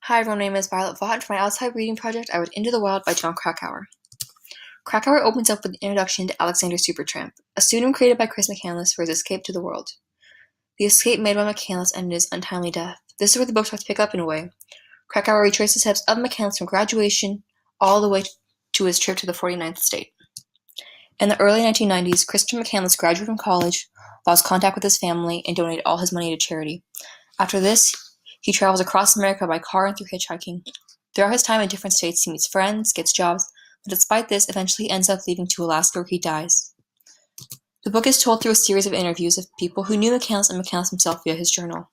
Hi everyone, my name is Violet Vaught, and for my outside reading project, I read Into the Wild by John Krakauer. Krakauer opens up with the introduction to Alexander Supertramp, a pseudonym created by Chris McCandless for his escape to the world. The escape made by McCandless ended his untimely death. This is where the book starts to pick up in a way. Krakauer retraces the steps of McCandless from graduation all the way to his trip to the 49th state. In the early 1990s, Christopher McCandless graduated from college, lost contact with his family, and donated all his money to charity. After this, he travels across America by car and through hitchhiking. Throughout his time in different states, he meets friends, gets jobs, but despite this, eventually ends up leaving to Alaska where he dies. The book is told through a series of interviews of people who knew McCandless and McCandless himself via his journal.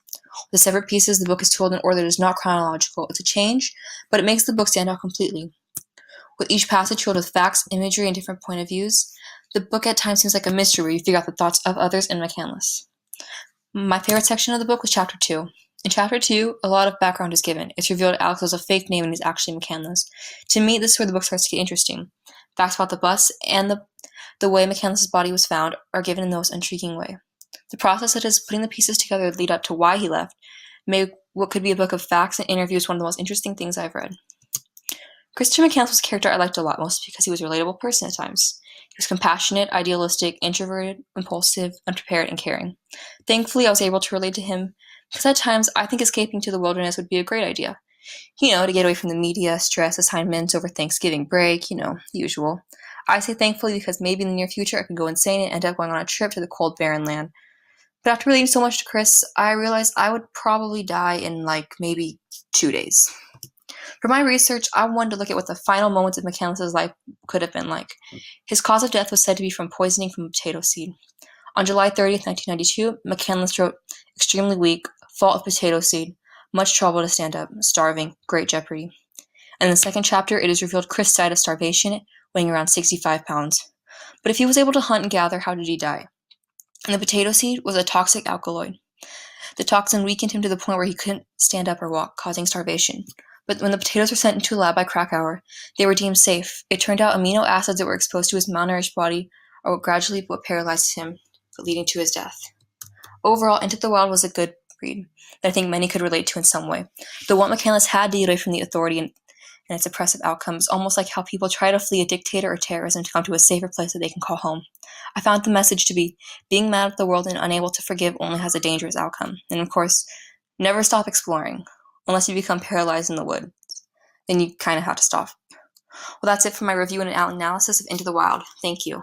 The separate pieces, the book is told in order that is not chronological. It's a change, but it makes the book stand out completely. With each passage filled with facts, imagery, and different point of views, the book at times seems like a mystery where you figure out the thoughts of others and McCandless. My favorite section of the book was Chapter 2. In Chapter 2, a lot of background is given. It's revealed Alex was a fake name and he's actually McCandless. To me, this is where the book starts to get interesting. Facts about the bus and the way McCandless' body was found are given in the most intriguing way. The process that is putting the pieces together that lead up to why he left made what could be a book of facts and interviews one of the most interesting things I've read. Christopher McCandless was a character I liked a lot, mostly because he was a relatable person at times. He was compassionate, idealistic, introverted, impulsive, unprepared, and caring. Thankfully, I was able to relate to him because at times I think escaping to the wilderness would be a great idea. To get away from the media, stress, assignments over Thanksgiving break, the usual. I say thankfully because maybe in the near future I could go insane and end up going on a trip to the cold, barren land. But after relating so much to Chris, I realized I would probably die in maybe 2 days. For my research, I wanted to look at what the final moments of McCandless' life could have been like. His cause of death was said to be from poisoning from a potato seed. On July 30th, 1992, McCandless wrote, "Extremely weak, fault of potato seed, much trouble to stand up, starving, great jeopardy." And in the second chapter, it is revealed Chris died of starvation, weighing around 65 pounds. But if he was able to hunt and gather, how did he die? And the potato seed was a toxic alkaloid. The toxin weakened him to the point where he couldn't stand up or walk, causing starvation. But when the potatoes were sent into a lab by Krakauer, they were deemed safe. It turned out amino acids that were exposed to his malnourished body are what paralyzed him, leading to his death. Overall, Into the Wild was a good read that I think many could relate to in some way. The want McCandless had to get away from the authority and its oppressive outcomes, almost like how people try to flee a dictator or terrorism to come to a safer place that they can call home. I found the message to be being mad at the world and unable to forgive only has a dangerous outcome. And of course, never stop exploring, unless you become paralyzed in the woods. Then you kind of have to stop. Well, that's it for my review and analysis of Into the Wild. Thank you.